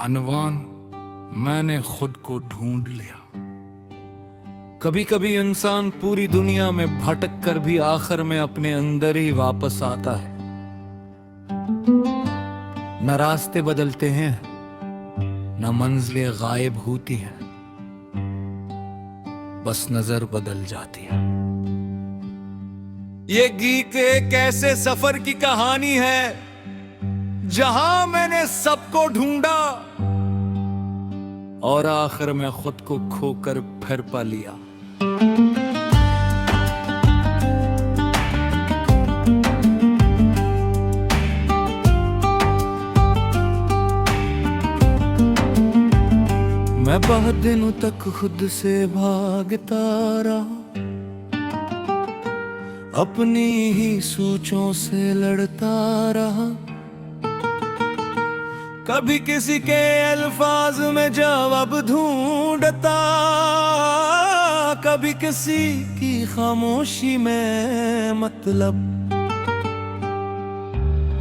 अनवान मैंने खुद को ढूंढ लिया। कभी कभी इंसान पूरी दुनिया में भटक कर भी आखिर में अपने अंदर ही वापस आता है। न रास्ते बदलते हैं, न मंजिलें गायब होती हैं, बस नजर बदल जाती है। ये गीत एक ऐसे सफर की कहानी है जहां मैंने सबको ढूंढा और आखिर में खुद को खोकर फिर पा लिया। मैं बहुत दिनों तक खुद से भागता रहा, अपनी ही सोचों से लड़ता रहा। कभी किसी के अल्फाज में जवाब ढूंढता, कभी किसी की खामोशी में मतलब।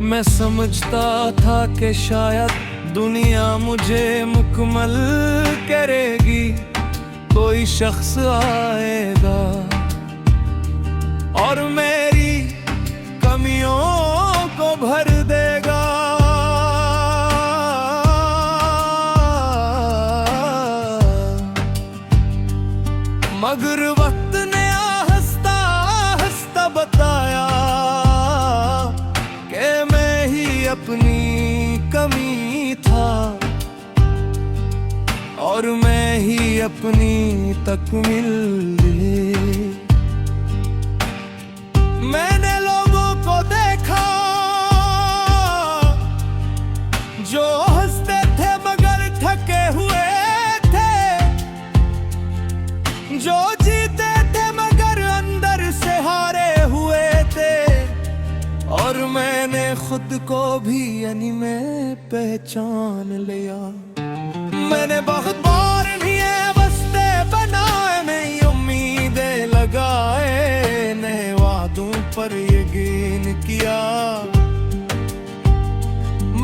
मैं समझता था कि शायद दुनिया मुझे मुकम्मल करेगी, कोई शख्स आएगा और मेरी कमियों को भर देगा। मगर वक्त ने हंसता हंसता बताया कि मैं ही अपनी कमी था और मैं ही अपनी तकमील। मैंने लोगों को देखा जो हंसते थे मगर थके हुए थे, जो जीते थे मगर अंदर से हारे हुए थे। और मैंने खुद को भी यानी मैं पहचान लिया। मैंने बहुत बार नहीं बस्ते बनाए, नई उम्मीदें लगाए, नए वादों पर यकीन किया,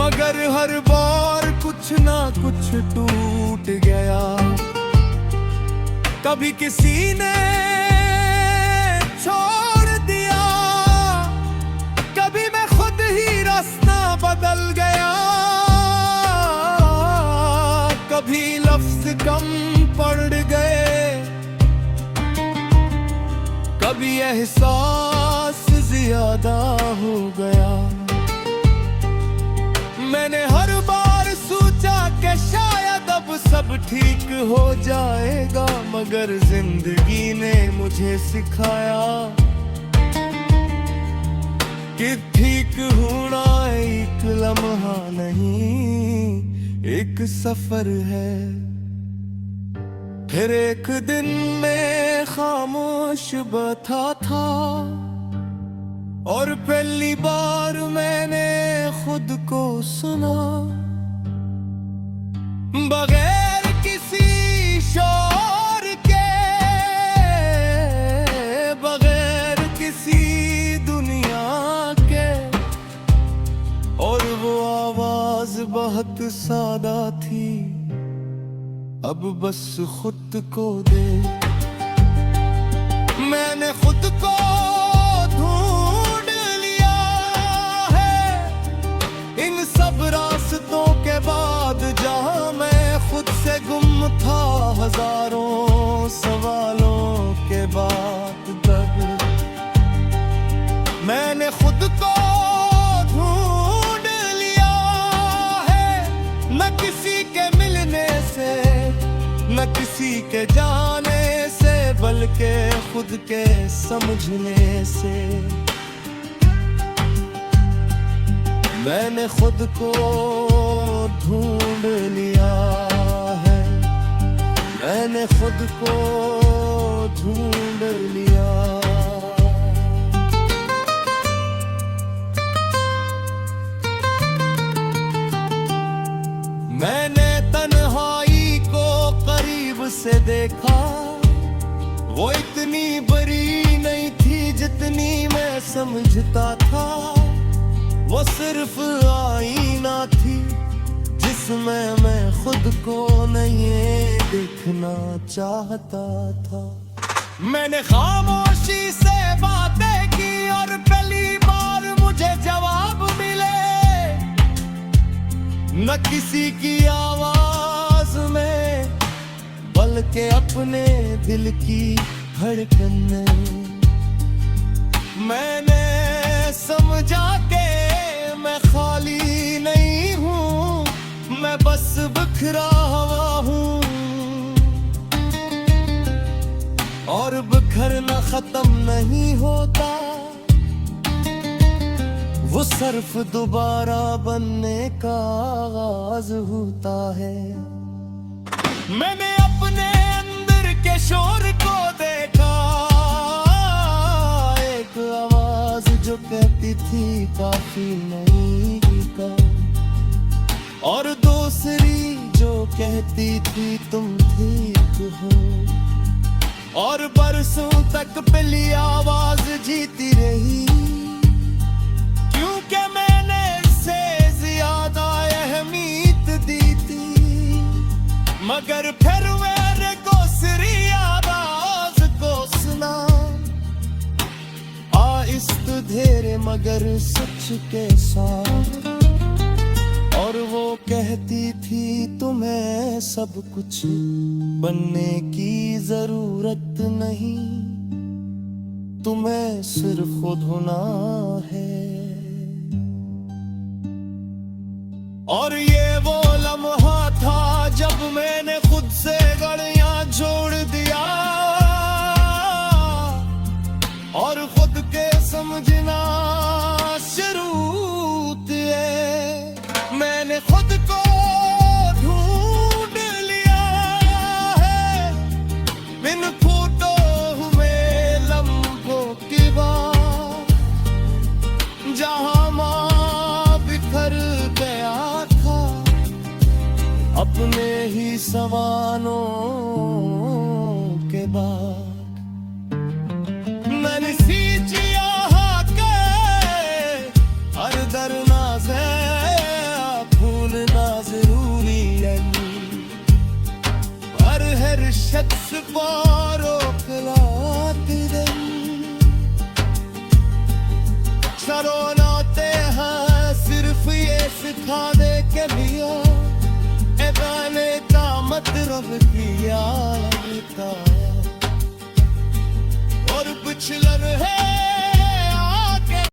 मगर हर बार कुछ ना कुछ टूट गया। कभी किसी ने छोड़ दिया, कभी मैं खुद ही रास्ता बदल गया। कभी लफ्ज कम पड़ गए, कभी एहसास ज्यादा हो गया। मैंने हर बार सोचा कि शायद अब सब ठीक हो जाएगा, मगर जिंदगी ने मुझे सिखाया कि ठीक होना एक लम्हा नहीं, एक सफर है। फिर एक दिन मैं खामोश बैठा था और पहली बार मैंने खुद को सुना, बगैर किसी शोर के, बगैर किसी दुनिया के। और वो आवाज बहुत सादा थी, अब बस खुद को दे। मैंने खुद को ढूंढ लिया है इन सब रास्तों के बाद, जहां मैं खुद से गुम था हजारों सवालों के बाद। तब मैंने खुद को ढूंढ लिया है, न किसी के मिलने से, न किसी के जाने से, बल्कि खुद के समझने से। मैंने खुद को ढूंढ लिया है, मैंने खुद को ढूंढ लिया। मैंने तन्हाई को करीब से देखा, वो इतनी बड़ी नहीं थी जितनी मैं समझता था। वो सिर्फ आईना थी जिस जिसमें मैं खुद को नहीं देखना चाहता था। मैंने खामोशी से बातें की और पहली बार मुझे जवाब मिले, न किसी की आवाज में बल्कि अपने दिल की धड़कन। मैंने समझा के मैं खाली नहीं हूँ, मैं बस बिखरा हुआ हूँ, और बिखरना खत्म नहीं होता, वो सिर्फ दोबारा बनने का आगाज होता है। मैंने अपने अंदर के शोर को देखा, एक आवाज जो कहती थी काफी नहीं का, और दूसरी जो कहती थी तुम ठीक हो, और बरसों तक पहली आवाज जीती रही, क्योंकि मैंने इससे ज्यादा अहमियत दी थी। मगर फिर मेरे को सिरी आवाज को सुना, आहिस्ता धीरे मगर सच के साथ, और वो कहती थी तुम्हें सब कुछ बनने की जरूरत नहीं, तुम्हें सिर्फ खुद होना है। और ये वो लम्हा था जब मैंने खुद से गड़ियां जोड़ दिया, और खुद के समझना शुरू किए। मैंने खुद को ढूंढ लिया है, बिन फोटो हुए लम्हों की बात, जहां मां बिखर गया था अपने ही सवालों के बाद। मैंने सींचिया के हर दर नाज़े भूलना जरूरी है, हर शख्स पारो खिलाते दिन शरोनाते हैं, सिर्फ ये सिखा दे के लिया गाने का मतलब किया, और पिछलर है